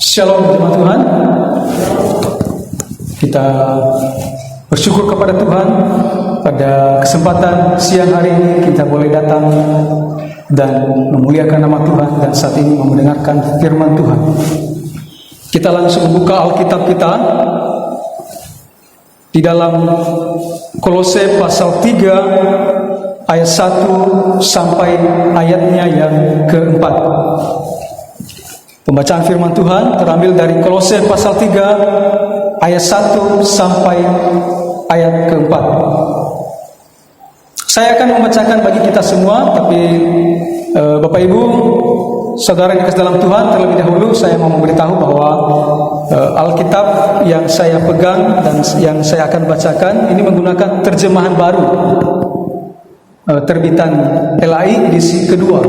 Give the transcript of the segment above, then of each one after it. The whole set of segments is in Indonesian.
Shalom jemaat Tuhan. Kita bersyukur kepada Tuhan pada kesempatan siang hari ini kita boleh datang dan memuliakan nama Tuhan dan saat ini mendengarkan firman Tuhan. Kita langsung buka Alkitab kita di dalam Kolose pasal 3 ayat 1 sampai ayatnya yang keempat. Pembacaan firman Tuhan terambil dari Kolose pasal 3 ayat 1 sampai ayat keempat. Saya akan membacakan bagi kita semua, tapi Bapak Ibu, saudara yang dikasih dalam Tuhan, terlebih dahulu saya mau memberitahu bahwa Alkitab yang saya pegang dan yang saya akan bacakan ini menggunakan terjemahan baru terbitan LAI edisi kedua.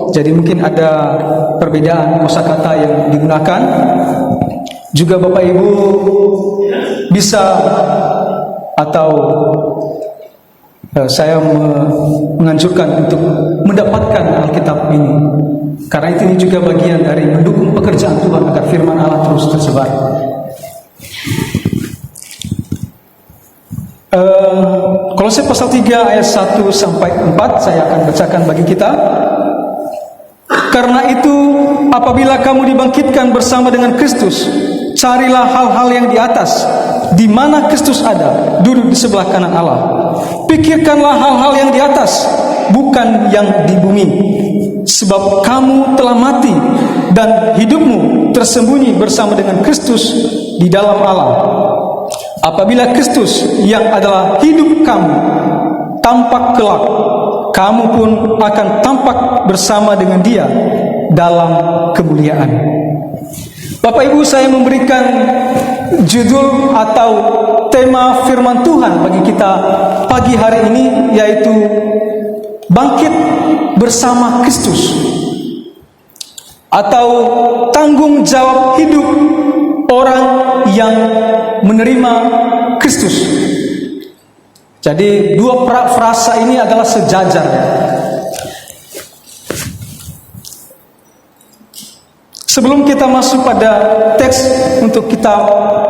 Jadi mungkin ada perbedaan kosakata yang digunakan. Juga Bapak Ibu bisa atau saya menganjurkan untuk mendapatkan Alkitab ini, karena ini juga bagian dari mendukung pekerjaan Tuhan agar firman Allah terus tersebar. Kolose pasal 3 ayat 1 sampai 4 saya akan bacakan bagi kita. Karena itu, apabila kamu dibangkitkan bersama dengan Kristus, carilah hal-hal yang di atas, di mana Kristus ada, duduk di sebelah kanan Allah. Pikirkanlah hal-hal yang di atas, bukan yang di bumi. Sebab kamu telah mati, dan hidupmu tersembunyi bersama dengan Kristus di dalam Allah. Apabila Kristus yang adalah hidup kamu tampak kelak, kamu pun akan tampak bersama dengan Dia dalam kemuliaan. Bapak Ibu, saya memberikan judul atau tema firman Tuhan bagi kita pagi hari ini, yaitu bangkit bersama Kristus, atau tanggung jawab hidup orang yang menerima Kristus. Jadi dua frasa ini adalah sejajar. Sebelum kita masuk pada teks untuk kita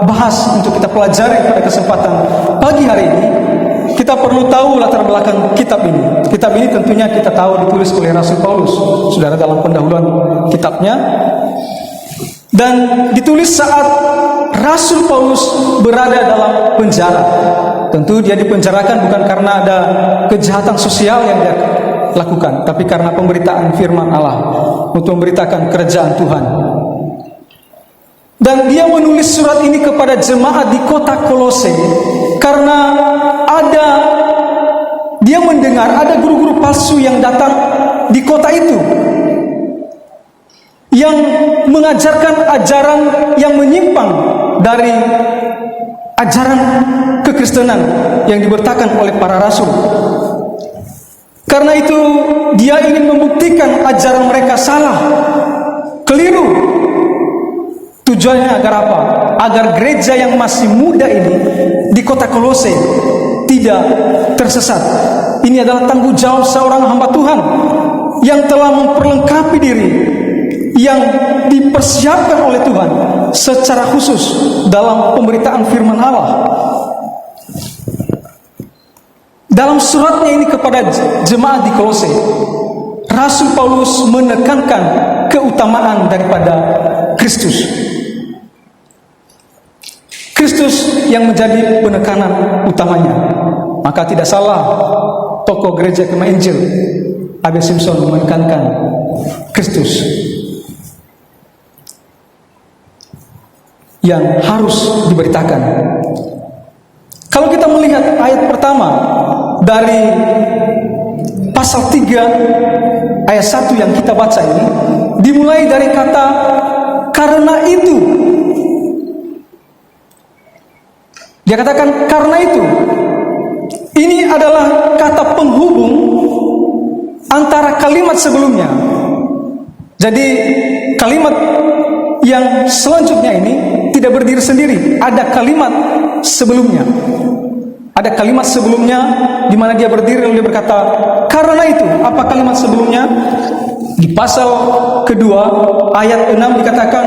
bahas, untuk kita pelajari pada kesempatan pagi hari ini, kita perlu tahu latar belakang kitab ini. Kitab ini tentunya kita tahu ditulis oleh Rasul Paulus, saudara, dalam pendahuluan kitabnya. Dan ditulis saat Rasul Paulus berada dalam penjara. Tentu dia dipenjarakan bukan karena ada kejahatan sosial yang dia lakukan, tapi karena pemberitaan firman Allah, untuk memberitakan kerajaan Tuhan. Dan dia menulis surat ini kepada jemaat di kota Kolose karena dia mendengar ada guru-guru palsu yang datang di kota itu, yang mengajarkan ajaran yang menyimpang dari ajaran kekristenan yang diberitakan oleh para rasul. Karena itu dia ingin membuktikan ajaran mereka salah, keliru. Tujuannya agar apa? Agar gereja yang masih muda ini di kota Kolose tidak tersesat. Ini adalah tanggung jawab seorang hamba Tuhan yang telah memperlengkapi diri, yang dipersiapkan oleh Tuhan secara khusus dalam pemberitaan firman Allah. Dalam suratnya ini kepada jemaat di Kolose, Rasul Paulus menekankan keutamaan daripada Kristus. Kristus yang menjadi penekanan utamanya. Maka tidak salah tokoh gereja Kema Injil Abel Simpson menekankan Kristus yang harus diberitakan. Kalau kita melihat ayat pertama dari pasal 3 ayat 1 yang kita baca ini, dimulai dari kata karena itu. Dia katakan karena itu. Ini adalah kata penghubung antara kalimat sebelumnya. Jadi kalimat yang selanjutnya ini tidak berdiri sendiri. Ada kalimat sebelumnya. Ada kalimat sebelumnya di mana dia berdiri lalu dia berkata, karena itu. Apa kalimat sebelumnya? Di pasal kedua ayat 6 dikatakan,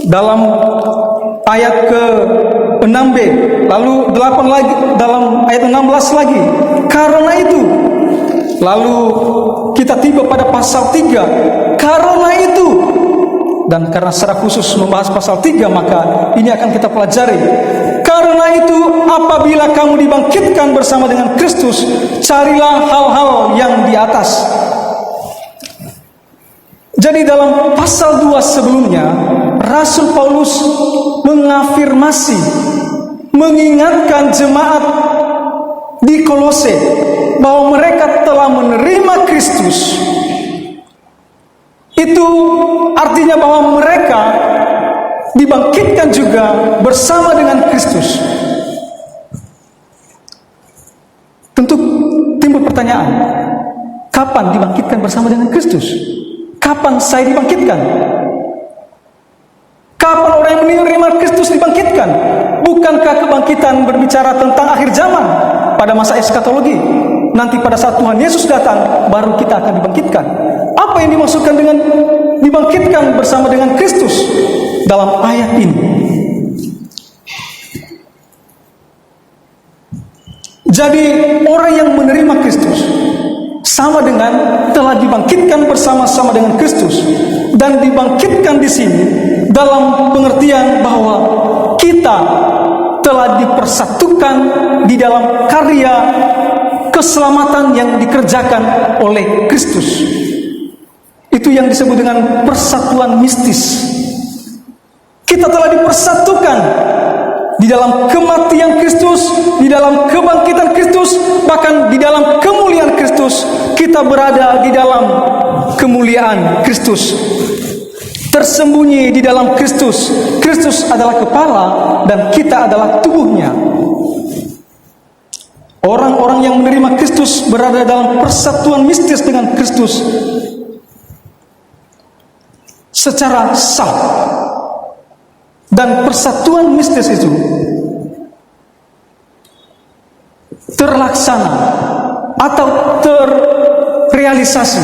dalam ayat ke-6b, lalu 8 lagi dalam ayat 16 lagi. Karena itu, lalu kita tiba pada pasal 3. Karena itu, dan karena secara khusus membahas pasal 3, maka ini akan kita pelajari. Karena itu, apabila kamu dibangkitkan bersama dengan Kristus, carilah hal-hal yang di atas. Jadi dalam pasal 2 sebelumnya, Rasul Paulus mengafirmasi, mengingatkan jemaat di Kolose bahwa mereka telah menerima Kristus. Itu artinya bahwa mereka dibangkitkan juga bersama dengan Kristus. Tentu timbul pertanyaan, kapan dibangkitkan bersama dengan Kristus? Kapan saya dibangkitkan? Kapan orang yang menerima Kristus dibangkitkan? Bukankah kebangkitan berbicara tentang akhir zaman pada masa eskatologi? Nanti pada saat Tuhan Yesus datang, baru kita akan dibangkitkan. Apa yang dimaksudkan dengan dibangkitkan bersama dengan Kristus dalam ayat ini? Jadi orang yang menerima Kristus sama dengan telah dibangkitkan bersama-sama dengan Kristus. Dan dibangkitkan di sini dalam pengertian bahwa kita telah dipersatukan di dalam karya keselamatan yang dikerjakan oleh Kristus. Itu yang disebut dengan persatuan mistis. Kita telah dipersatukan di dalam kematian Kristus, di dalam kebangkitan Kristus, bahkan di dalam kemuliaan Kristus. Kita berada di dalam kemuliaan Kristus, tersembunyi di dalam Kristus. Kristus adalah kepala dan kita adalah tubuhnya. Orang-orang yang menerima Kristus berada dalam persatuan mistis dengan Kristus secara sah. Dan persatuan mistis itu terlaksana atau terrealisasi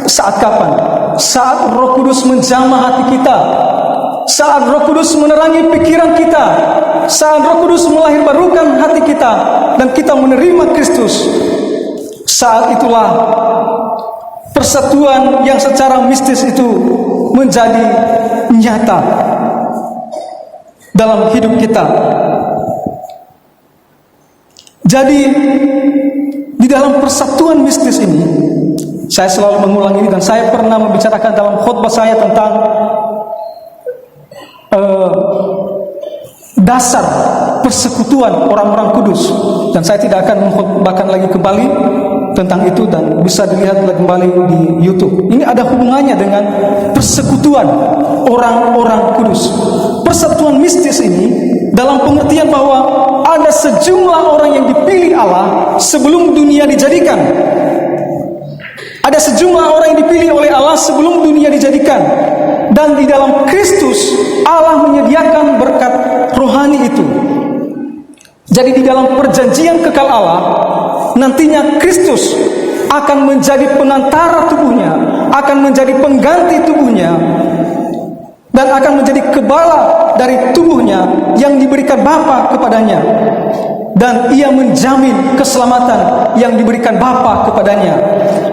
saat kapan? Saat Roh Kudus menjamah hati kita, saat Roh Kudus menerangi pikiran kita, saat Roh Kudus melahirbarukan hati kita dan kita menerima Kristus. Saat itulah persatuan yang secara mistis itu menjadi nyata dalam hidup kita. Jadi di dalam persatuan mistis ini, saya selalu mengulang ini dan saya pernah membicarakan dalam khotbah saya tentang dasar persekutuan orang-orang kudus, dan saya tidak akan mengkhotbahkan lagi kembali tentang itu dan bisa dilihat kembali di YouTube. Ini ada hubungannya dengan persekutuan orang-orang kudus. Persatuan mistis ini dalam pengertian bahwa ada sejumlah orang yang dipilih Allah sebelum dunia dijadikan. Ada sejumlah orang yang dipilih oleh Allah sebelum dunia dijadikan. Dan di dalam Kristus Allah menyediakan berkat rohani itu. Jadi di dalam perjanjian kekal Allah, nantinya Kristus akan menjadi penantara tubuhnya, akan menjadi pengganti tubuhnya, dan akan menjadi kebala dari tubuhnya yang diberikan Bapa kepadanya. Dan ia menjamin keselamatan yang diberikan Bapa kepadanya.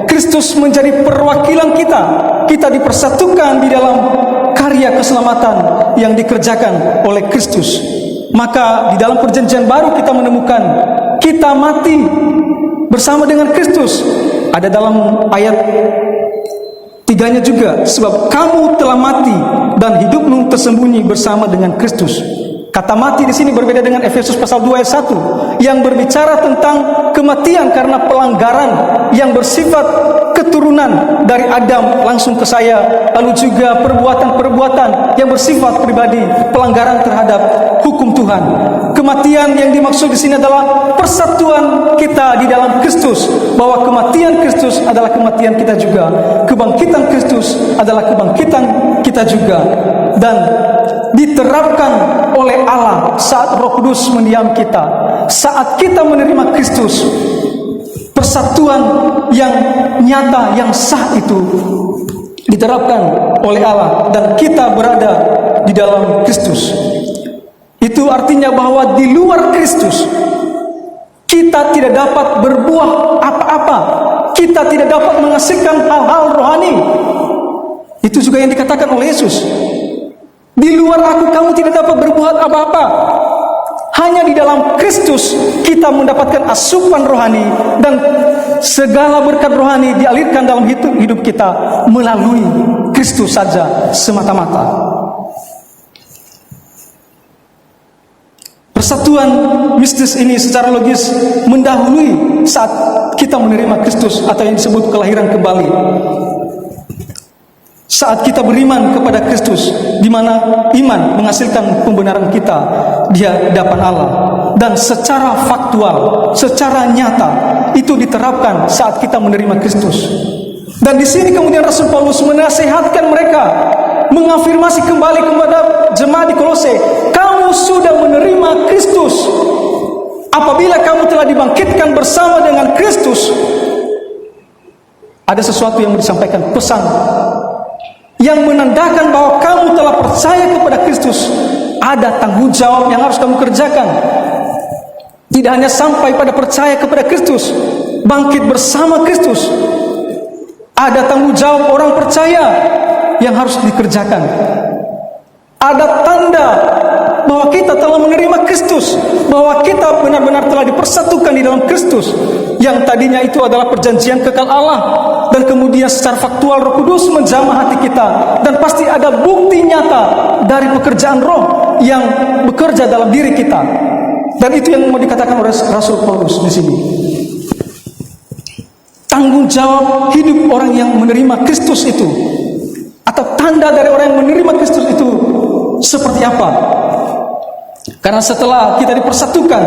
Kristus menjadi perwakilan kita. Kita dipersatukan di dalam karya keselamatan yang dikerjakan oleh Kristus. Maka di dalam perjanjian baru kita menemukan kita mati bersama dengan Kristus. Ada dalam ayat 3-nya juga, sebab kamu telah mati dan hidupmu tersembunyi bersama dengan Kristus. Kata mati di sini berbeda dengan Efesus pasal 2 ayat 1 yang berbicara tentang kematian karena pelanggaran yang bersifat keturunan dari Adam langsung ke saya, lalu juga perbuatan-perbuatan yang bersifat pribadi, pelanggaran terhadap hukum Tuhan. Kematian yang dimaksud di sini adalah persatuan kita di dalam Kristus, bahwa kematian Kristus adalah kematian kita juga, kebangkitan Kristus adalah kebangkitan kita juga, dan diterapkan oleh Allah saat Roh Kudus mendiam kita. Saat kita menerima Kristus, persatuan yang nyata, yang sah itu diterapkan oleh Allah, dan kita berada di dalam Kristus. Itu artinya bahwa di luar Kristus kita tidak dapat berbuah apa-apa. Kita tidak dapat menghasilkan hal-hal rohani. Itu juga yang dikatakan oleh Yesus. Di luar aku kamu tidak dapat berbuat apa-apa. Hanya di dalam Kristus kita mendapatkan asupan rohani, dan segala berkat rohani dialirkan dalam hidup kita melalui Kristus saja semata-mata. Persatuan mistis ini secara logis mendahului saat kita menerima Kristus atau yang disebut kelahiran kembali. Saat kita beriman kepada Kristus, di mana iman menghasilkan pembenaran kita di hadapan Allah, dan secara faktual, secara nyata itu diterapkan saat kita menerima Kristus. Dan di sini kemudian Rasul Paulus menasihatkan mereka, mengafirmasi kembali kepada jemaat di Kolose, kamu sudah menerima Kristus. Apabila kamu telah dibangkitkan bersama dengan Kristus, ada sesuatu yang disampaikan, pesan yang menandakan bahwa kamu telah percaya kepada Kristus. Ada tanggung jawab yang harus kamu kerjakan. Tidak hanya sampai pada percaya kepada Kristus, bangkit bersama Kristus. Ada tanggung jawab orang percaya yang harus dikerjakan. Ada tanda bahwa kita telah menerima Kristus, bahwa kita benar-benar telah dipersatukan di dalam Kristus, yang tadinya itu adalah perjanjian kekal Allah, dan kemudian secara faktual Roh Kudus menjamah hati kita, dan pasti ada bukti nyata dari pekerjaan Roh yang bekerja dalam diri kita. Dan itu yang mau dikatakan oleh Rasul Paulus di sini. Tanggung jawab hidup orang yang menerima Kristus itu, atau tanda dari orang yang menerima Kristus itu seperti apa? Karena setelah kita dipersatukan,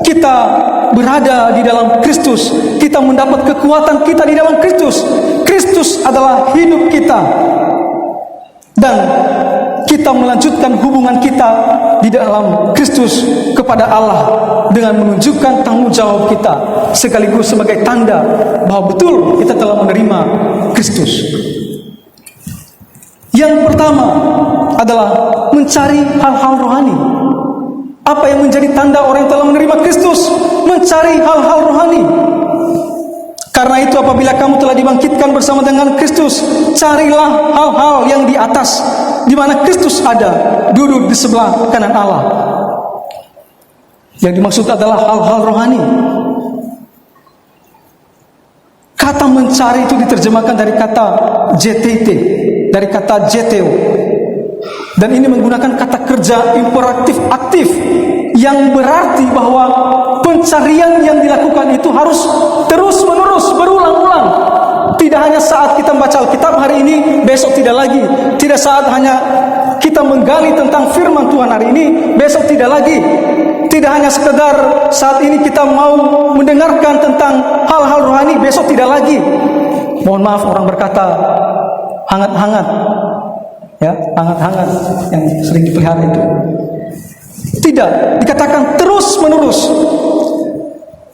kita berada di dalam Kristus, kita mendapat kekuatan kita di dalam Kristus. Kristus adalah hidup kita, dan kita melanjutkan hubungan kita di dalam Kristus kepada Allah dengan menunjukkan tanggung jawab kita, sekaligus sebagai tanda bahwa betul kita telah menerima Kristus. Yang pertama adalah mencari hal-hal rohani. Apa yang menjadi tanda orang yang telah menerima Kristus? Mencari hal-hal rohani. Karena itu apabila kamu telah dibangkitkan bersama dengan Kristus, carilah hal-hal yang di atas, di mana Kristus ada, duduk di sebelah kanan Allah. Yang dimaksud adalah hal-hal rohani. Kata mencari itu diterjemahkan dari kata JTT, dari kata jeteo. Dan ini menggunakan kata kerja imperatif aktif, yang berarti bahwa pencarian yang dilakukan itu harus terus-menerus, berulang-ulang. Tidak hanya saat kita membaca Alkitab hari ini, besok tidak lagi. Tidak saat hanya kita menggali tentang firman Tuhan hari ini, besok tidak lagi. Tidak hanya sekedar saat ini kita mau mendengarkan tentang hal-hal rohani, besok tidak lagi. Mohon maaf, orang berkata hangat-hangat, ya, hangat-hangat yang sering dipelihara itu. Tidak, dikatakan terus-menerus.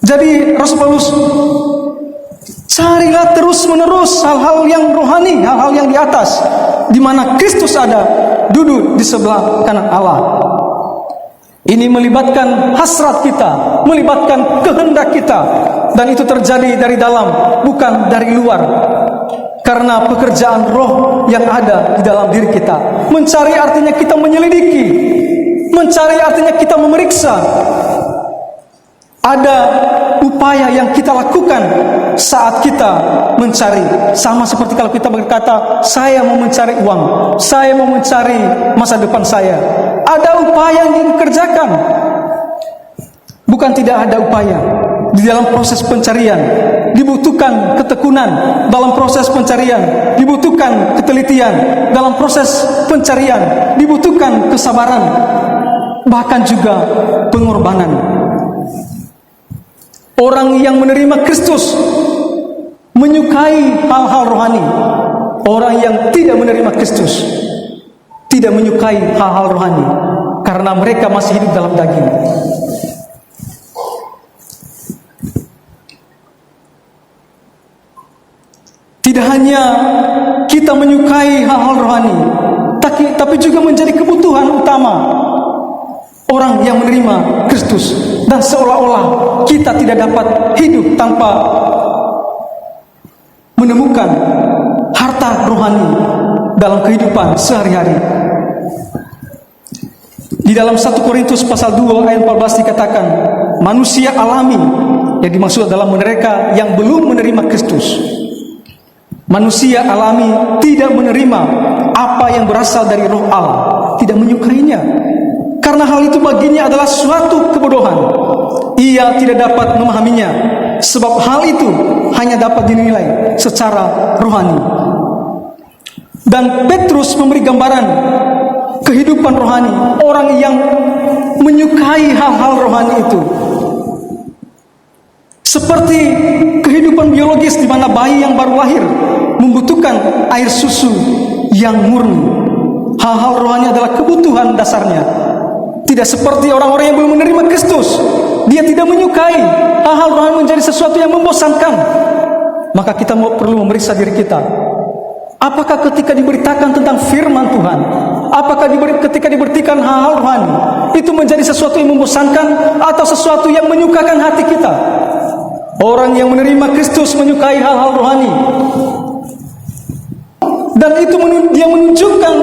Jadi Rasul Paulus, carilah terus-menerus hal-hal yang rohani, hal-hal yang di atas, di mana Kristus ada, duduk di sebelah kanan Allah. Ini melibatkan hasrat kita, melibatkan kehendak kita, dan itu terjadi dari dalam, bukan dari luar. Karena pekerjaan Roh yang ada di dalam diri kita. Mencari artinya kita menyelidiki. Mencari artinya kita memeriksa. Ada upaya yang kita lakukan saat kita mencari. Sama seperti kalau kita berkata, saya mau mencari uang, saya mau mencari masa depan saya. Ada upaya yang dikerjakan. Bukan tidak ada upaya. Di dalam proses pencarian dibutuhkan ketekunan, dalam proses pencarian dibutuhkan ketelitian, dalam proses pencarian dibutuhkan kesabaran, bahkan juga pengorbanan. Orang yang menerima Kristus menyukai hal-hal rohani. Orang yang tidak menerima Kristus tidak menyukai hal-hal rohani, karena mereka masih hidup dalam daging. Tidak hanya kita menyukai hal-hal rohani, tapi juga menjadi kebutuhan utama orang yang menerima Kristus. Dan seolah-olah kita tidak dapat hidup tanpa menemukan harta rohani dalam kehidupan sehari-hari. Di dalam 1 Korintus pasal 2 ayat 14 dikatakan, manusia alami yang dimaksud adalah mereka yang belum menerima Kristus. Manusia alami tidak menerima apa yang berasal dari Roh Allah, tidak menyukainya. Karena hal itu baginya adalah suatu kebodohan. Ia tidak dapat memahaminya, sebab hal itu hanya dapat dinilai secara rohani. Dan Petrus memberi gambaran kehidupan rohani, orang yang menyukai hal-hal rohani itu. Seperti kehidupan biologis di mana bayi yang baru lahir membutuhkan air susu yang murni. Hal-hal rohani adalah kebutuhan dasarnya. Tidak seperti orang-orang yang belum menerima Kristus. Dia tidak menyukai hal-hal rohani menjadi sesuatu yang membosankan. Maka kita perlu memeriksa diri kita. Apakah ketika diberitakan tentang firman Tuhan, apakah ketika diberitakan hal-hal rohani itu menjadi sesuatu yang membosankan atau sesuatu yang menyukakan hati kita? Orang yang menerima Kristus menyukai hal-hal rohani. Dan itu dia menunjukkan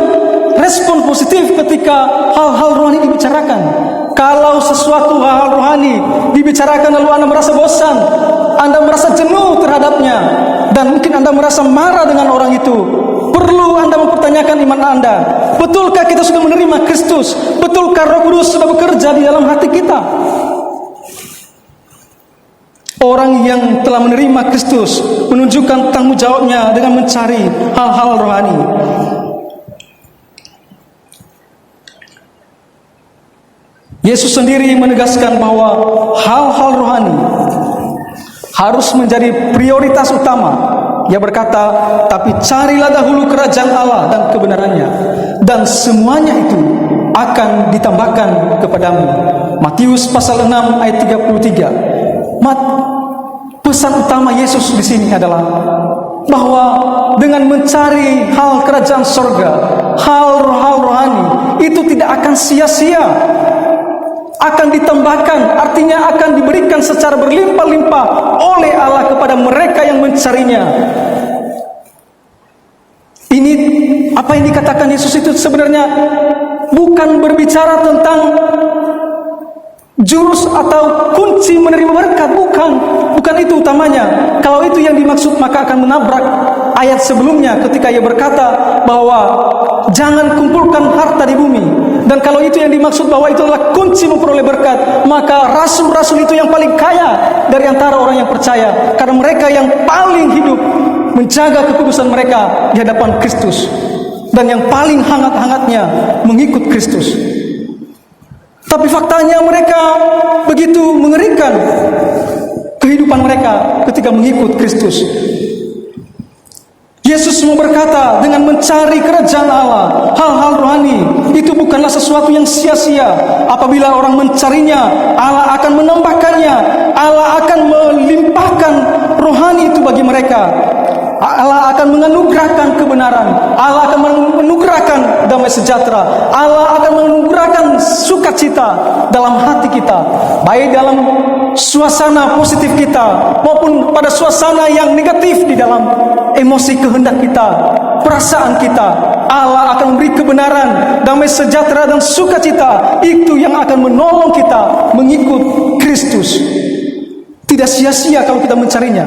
respon positif ketika hal-hal rohani dibicarakan. Kalau sesuatu hal-hal rohani dibicarakan lalu Anda merasa bosan, Anda merasa jenuh terhadapnya, dan mungkin Anda merasa marah dengan orang itu, perlu Anda mempertanyakan iman Anda. Betulkah kita sudah menerima Kristus? Betulkah Roh Kudus sudah bekerja di dalam hati kita? Orang yang telah menerima Kristus menunjukkan tanggung jawabnya dengan mencari hal-hal rohani. Yesus sendiri menegaskan bahwa hal-hal rohani harus menjadi prioritas utama. Ia berkata, tapi carilah dahulu kerajaan Allah dan kebenarannya, dan semuanya itu akan ditambahkan kepadamu. Matius pasal 6 ayat 33. Pesan utama Yesus di sini adalah bahwa dengan mencari hal kerajaan surga, hal-hal rohani itu tidak akan sia-sia, akan ditambahkan, artinya akan diberikan secara berlimpah-limpah oleh Allah kepada mereka yang mencarinya. Ini apa yang dikatakan Yesus itu sebenarnya bukan berbicara tentang jurus atau kunci menerima berkat, bukan itu utamanya. Kalau itu yang dimaksud maka akan menabrak ayat sebelumnya ketika ia berkata bahwa jangan kumpulkan harta di bumi. Dan kalau itu yang dimaksud bahwa itu adalah kunci memperoleh berkat, maka rasul-rasul itu yang paling kaya dari antara orang yang percaya, karena mereka yang paling hidup menjaga kekudusan mereka di hadapan Kristus, dan yang paling hangat-hangatnya mengikut Kristus. Tapi faktanya mereka begitu mengerikan kehidupan mereka ketika mengikut Kristus. Yesus mau berkata, dengan mencari kerajaan Allah, hal-hal rohani itu bukanlah sesuatu yang sia-sia. Apabila orang mencarinya, Allah akan menambahkannya, Allah akan melimpahkan rohani itu bagi mereka. Allah akan menganugerahkan kebenaran, Allah akan menganugerahkan damai sejahtera, Allah akan menganugerahkan sukacita dalam hati kita, baik dalam suasana positif kita maupun pada suasana yang negatif di dalam emosi kehendak kita, perasaan kita. Allah akan memberi kebenaran, damai sejahtera dan sukacita. Itu yang akan menolong kita mengikut Kristus. Tidak sia-sia kalau kita mencarinya.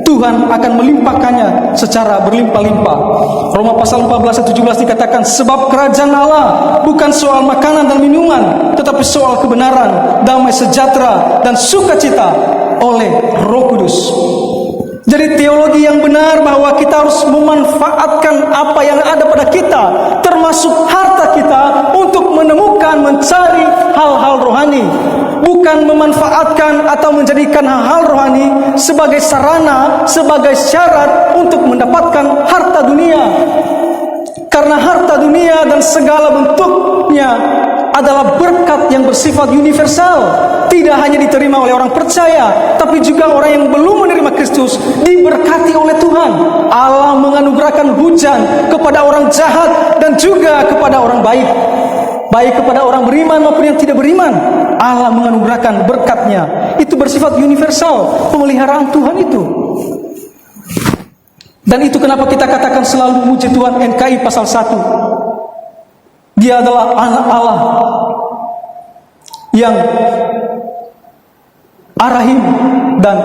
Tuhan akan melimpahkannya secara berlimpah-limpah. Roma pasal 14 ayat 17 dikatakan, sebab kerajaan Allah bukan soal makanan dan minuman, tetapi soal kebenaran, damai sejahtera dan sukacita oleh Roh Kudus. Jadi teologi yang benar bahwa kita harus memanfaatkan apa yang ada pada kita, termasuk harta kita, untuk menemukan, mencari hal-hal rohani. Bukan memanfaatkan atau menjadikan hal-hal rohani sebagai sarana, sebagai syarat untuk mendapatkan harta dunia. Karena harta dunia dan segala bentuknya adalah berkat yang bersifat universal. Tidak hanya diterima oleh orang percaya, tapi juga orang yang belum menerima Kristus diberkati oleh Tuhan. Allah menganugerahkan menganugerahkan hujan kepada orang jahat dan juga kepada orang baik. Baik kepada orang beriman maupun yang tidak beriman, Allah menganugerahkan berkat-Nya. Itu bersifat universal, pemeliharaan Tuhan itu. Dan itu kenapa kita katakan selalu muji Tuhan. NKI pasal 1, Dia adalah anak Allah yang Arahim dan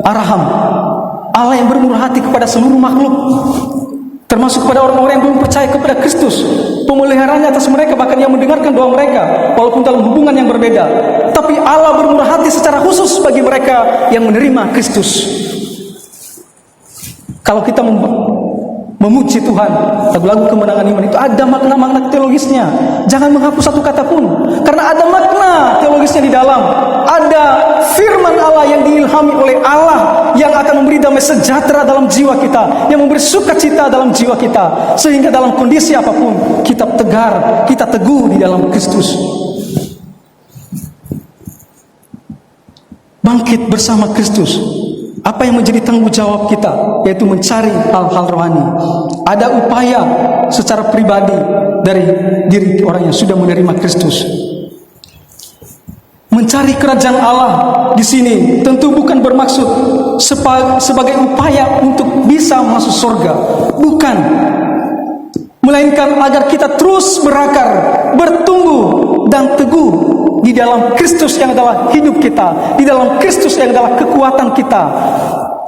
Araham, Allah yang bermurah hati kepada seluruh makhluk, termasuk kepada orang-orang yang belum percaya kepada Kristus. Pemeliharaannya atas mereka, bahkan yang mendengarkan doa mereka walaupun dalam hubungan yang berbeda. Tapi Allah bermurah hati secara khusus bagi mereka yang menerima Kristus. Kalau kita memuji Tuhan, lagu-lagu kemenangan iman itu ada makna-makna teologisnya. Jangan menghapus satu kata pun, karena ada makna teologisnya di dalam. Ada firman Allah yang diilhami oleh Allah yang akan memberi damai sejahtera dalam jiwa kita, yang memberi sukacita dalam jiwa kita, sehingga dalam kondisi apapun kita tegar, kita teguh di dalam Kristus. Bangkit bersama Kristus. Apa yang menjadi tanggung jawab kita? Yaitu mencari hal-hal rohani. Ada upaya secara pribadi dari diri orang yang sudah menerima Kristus. Mencari kerajaan Allah di sini tentu bukan bermaksud sebagai upaya untuk bisa masuk surga. Bukan. Melainkan agar kita terus berakar, bertumbuh dan teguh di dalam Kristus yang adalah hidup kita, di dalam Kristus yang adalah kekuatan kita,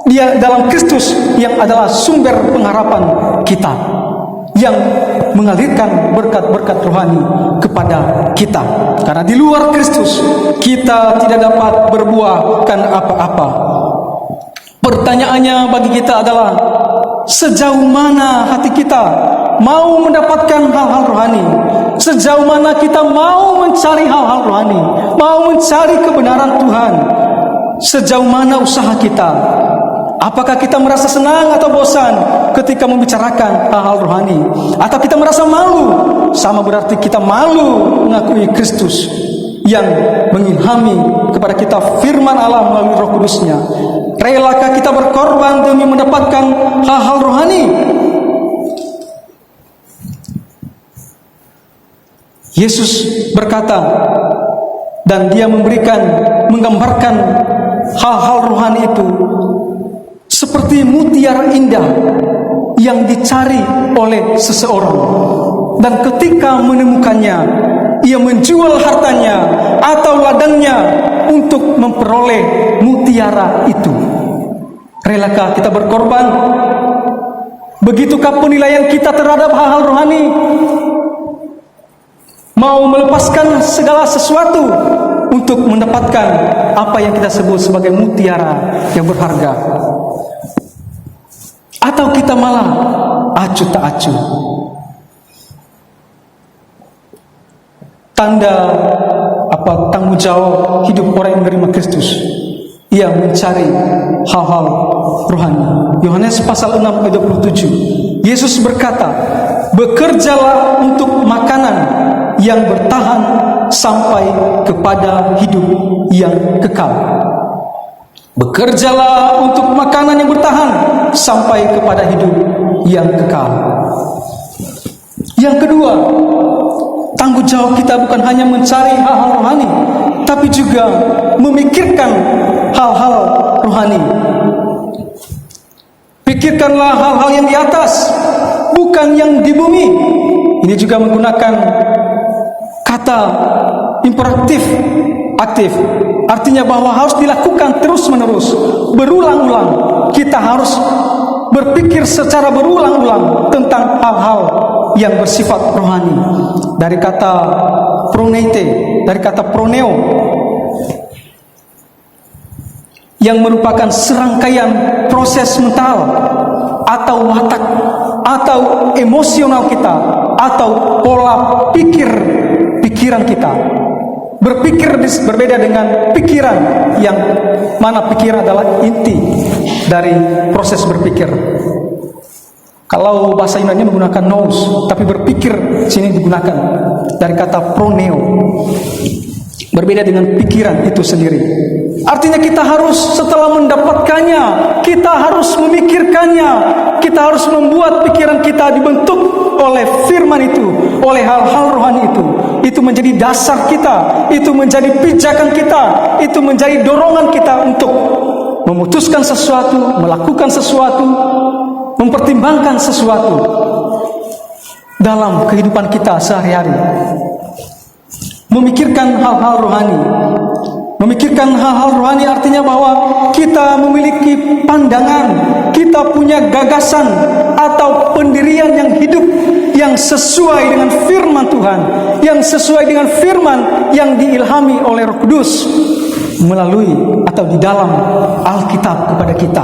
di dalam Kristus yang adalah sumber pengharapan kita, yang mengalirkan berkat-berkat rohani kepada kita. Karena di luar Kristus kita tidak dapat berbuahkan apa-apa. Pertanyaannya bagi kita adalah, sejauh mana hati kita mau mendapatkan hal-hal rohani? Sejauh mana kita mau mencari hal-hal rohani, mau mencari kebenaran Tuhan? Sejauh mana usaha kita? Apakah kita merasa senang atau bosan ketika membicarakan hal-hal rohani? Atau kita merasa malu? Sama berarti kita malu mengakui Kristus yang mengilhami kepada kita firman Allah melalui Roh Kudus-Nya. Relakah kita berkorban demi mendapatkan hal-hal rohani? Yesus berkata, dan Dia menggambarkan hal-hal rohani itu seperti mutiara indah yang dicari oleh seseorang, dan ketika menemukannya, ia menjual hartanya atau ladangnya untuk memperoleh mutiara itu. Relakah kita berkorban? Begitukah penilaian kita terhadap hal-hal rohani? Mau melepaskan segala sesuatu untuk mendapatkan apa yang kita sebut sebagai mutiara yang berharga? Atau kita malah acuh tak acuh? Tanda tanggung jawab hidup orang yang menerima Kristus, ia mencari hal-hal rohani. Yohanes pasal 6 ayat 27, Yesus berkata, bekerjalah untuk makanan yang bertahan sampai kepada hidup yang kekal. Bekerjalah untuk makanan yang bertahan sampai kepada hidup yang kekal. Yang kedua, tanggung jawab kita bukan hanya mencari hal-hal rohani, tapi juga memikirkan hal-hal rohani. Pikirkanlah hal-hal yang di atas, bukan yang di bumi. Ini juga menggunakan kata imperatif aktif, artinya bahwa harus dilakukan terus-menerus, berulang-ulang. Kita harus berpikir secara berulang-ulang tentang hal-hal yang bersifat rohani. Dari kata proneite, dari kata proneo, yang merupakan serangkaian proses mental atau watak atau emosional kita, atau pola pikiran kita. Berpikir berbeda dengan pikiran, yang mana pikiran adalah inti dari proses berpikir. Kalau bahasa Yunani menggunakan nous, tapi berpikir sini digunakan dari kata proneo. Berbeda dengan pikiran itu sendiri. Artinya kita harus setelah mendapatkannya, kita harus memikirkannya, kita harus membuat pikiran kita dibentuk oleh firman itu, oleh hal-hal rohani itu. Itu menjadi dasar kita, itu menjadi pijakan kita, itu menjadi dorongan kita untuk memutuskan sesuatu, melakukan sesuatu, mempertimbangkan sesuatu dalam kehidupan kita sehari-hari. Memikirkan hal-hal rohani. Memikirkan hal-hal rohani artinya bahwa kita memiliki pandangan, kita punya gagasan atau pendirian yang hidup, yang sesuai dengan firman Tuhan, yang sesuai dengan firman yang diilhami oleh Roh Kudus melalui atau di dalam Alkitab kepada kita.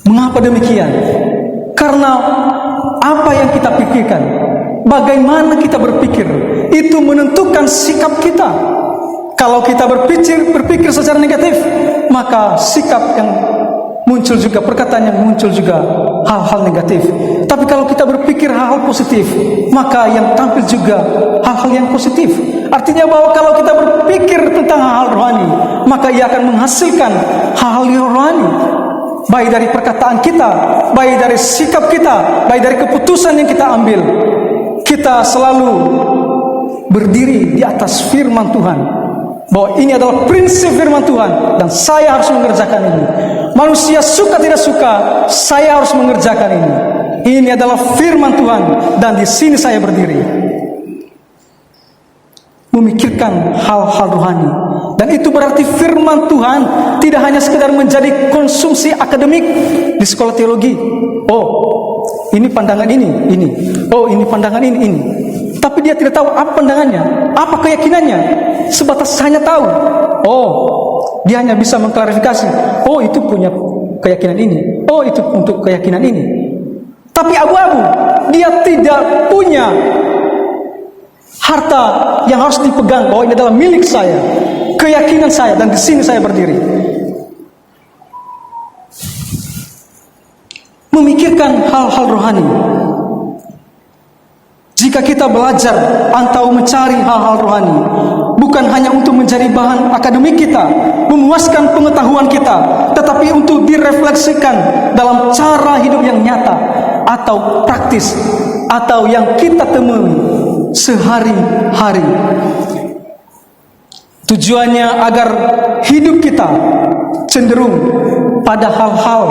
Mengapa demikian? Karena apa yang kita pikirkan, bagaimana kita berpikir, itu menentukan sikap kita. Kalau kita berpikir secara negatif, maka sikap yang muncul juga, perkataan yang muncul juga hal-hal negatif. Tapi kalau kita berpikir hal-hal positif, maka yang tampil juga hal-hal yang positif. Artinya bahwa kalau kita berpikir tentang hal-hal rohani, maka ia akan menghasilkan hal-hal yang rohani. Baik dari perkataan kita, baik dari sikap kita, baik dari keputusan yang kita ambil. Kita selalu berdiri di atas firman Tuhan, bahwa ini adalah prinsip firman Tuhan dan saya harus mengerjakan ini. Manusia suka tidak suka, saya harus mengerjakan ini. Ini adalah firman Tuhan dan di sini saya berdiri. Memikirkan hal-hal rohani. Dan itu berarti firman Tuhan tidak hanya sekedar menjadi konsumsi akademik di sekolah teologi. Oh, ini pandangan ini. Oh, ini pandangan ini. Tapi dia tidak tahu apa pandangannya, apa keyakinannya. Sebatas hanya tahu. Oh, dia hanya bisa mengklarifikasi. Oh, itu punya keyakinan ini. Oh, itu untuk keyakinan ini. Tapi abu-abu, dia tidak punya harta yang harus dipegang, bahwa ini adalah milik saya, keyakinan saya, dan di sini saya berdiri. Memikirkan hal-hal rohani. Jika kita belajar atau mencari hal-hal rohani, bukan hanya untuk menjadi bahan akademik kita, memuaskan pengetahuan kita, tetapi untuk direfleksikan dalam cara hidup yang nyata atau praktis, atau yang kita temui sehari-hari. Tujuannya agar hidup kita cenderung pada hal-hal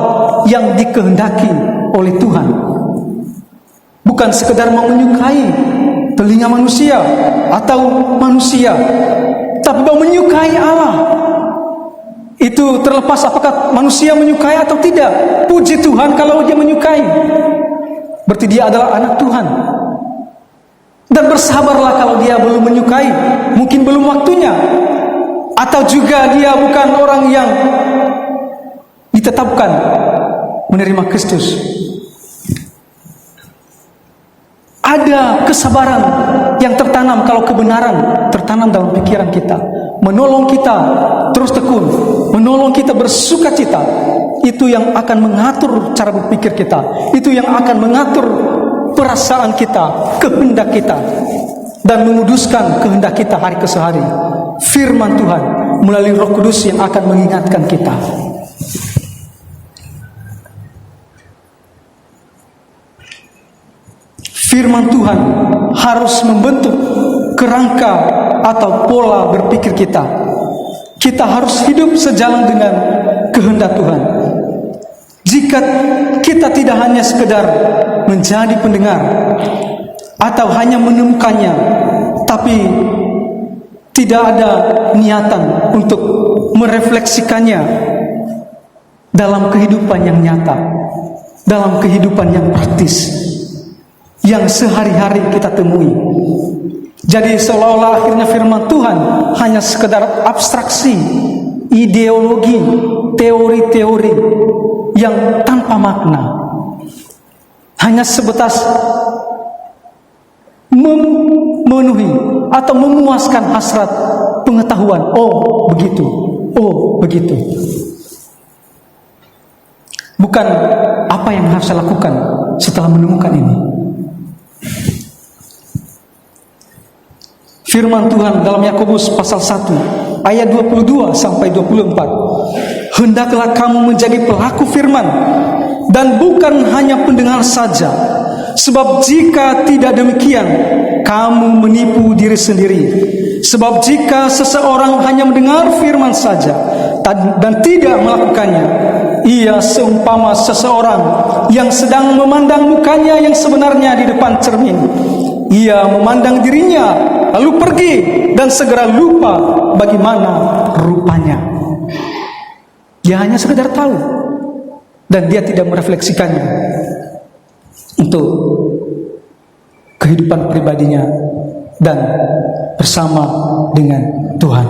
yang dikehendaki oleh Tuhan. Bukan sekedar mau menyukai telinga manusia atau manusia, tapi mau menyukai Allah. Itu terlepas apakah manusia menyukai atau tidak. Puji Tuhan kalau dia menyukai, berarti dia adalah anak Tuhan. Dan bersabarlah kalau dia belum menyukai, mungkin belum waktunya, atau juga dia bukan orang yang ditetapkan menerima Kristus. Ada kesabaran yang tertanam kalau kebenaran tertanam dalam pikiran kita, menolong kita terus tekun, menolong kita bersukacita. Itu yang akan mengatur cara berpikir kita, itu yang akan mengatur perasaan kita, kehendak kita, dan menguduskan kehendak kita hari ke hari. Firman Tuhan melalui Roh Kudus yang akan mengingatkan kita. Firman Tuhan harus membentuk kerangka atau pola berpikir kita. Kita harus hidup sejalan dengan kehendak Tuhan. Jika kita tidak hanya sekedar menjadi pendengar atau hanya menemukannya, tapi tidak ada niatan untuk merefleksikannya dalam kehidupan yang nyata, dalam kehidupan yang praktis, yang sehari-hari kita temui. Jadi seolah-olah akhirnya firman Tuhan hanya sekedar abstraksi, ideologi, teori-teori yang tanpa makna. Hanya sebatas memenuhi atau memuaskan hasrat pengetahuan. Oh begitu, oh begitu. Bukan apa yang harus saya lakukan setelah menemukan ini. Firman Tuhan dalam Yakobus pasal 1 ayat 22 sampai 24. Hendaklah kamu menjadi pelaku firman dan bukan hanya pendengar saja. Sebab jika tidak demikian, kamu menipu diri sendiri. Sebab jika seseorang hanya mendengar firman saja dan tidak melakukannya, ia seumpama seseorang yang sedang memandang mukanya yang sebenarnya di depan cermin. Ia memandang dirinya, lalu pergi dan segera lupa bagaimana rupanya. Dia hanya sekedar tahu dan dia tidak merefleksikannya untuk kehidupan pribadinya dan bersama dengan Tuhan.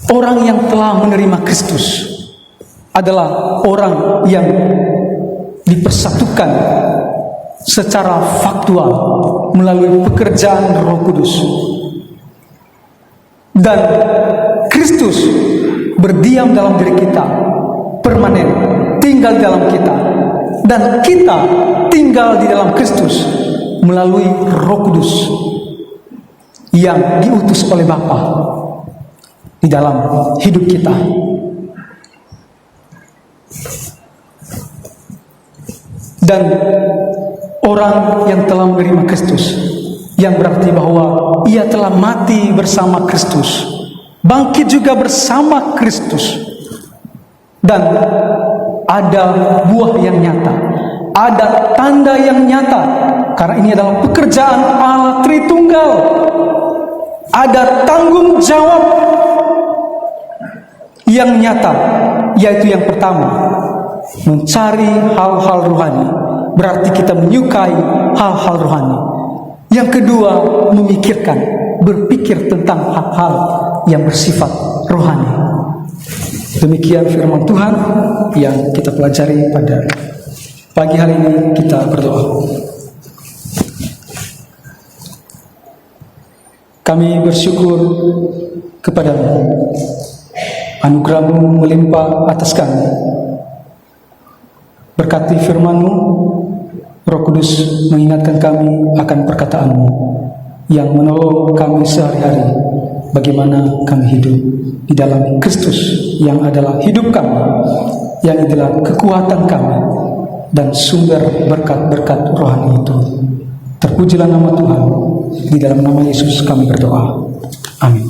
Orang yang telah menerima Kristus adalah orang yang dipersatukan secara faktual melalui pekerjaan Roh Kudus. Dan Kristus berdiam dalam diri kita, permanen, tinggal di dalam kita. Dan kita tinggal di dalam Kristus melalui Roh Kudus yang diutus oleh Bapa di dalam hidup kita. Dan orang yang telah menerima Kristus, yang berarti bahwa ia telah mati bersama Kristus, bangkit juga bersama Kristus, dan ada buah yang nyata, ada tanda yang nyata, karena ini adalah pekerjaan Allah Tritunggal. Ada tanggung jawab yang nyata, yaitu yang pertama, mencari hal-hal rohani, berarti kita menyukai hal-hal rohani. Yang kedua, memikirkan, berpikir tentang hal-hal yang bersifat rohani. Demikian firman Tuhan yang kita pelajari pada pagi hari ini. Kita berdoa. Kami bersyukur kepada-Mu, anugerah-Mu melimpah atas kami. Berkati firman-Mu, Roh Kudus mengingatkan kami akan perkataan-Mu yang menolong kami sehari-hari, bagaimana kami hidup di dalam Kristus yang adalah hidup kami, yang adalah kekuatan kami dan sumber berkat-berkat rohani itu. Terpujilah nama Tuhan. Di dalam nama Yesus kami berdoa. Amin.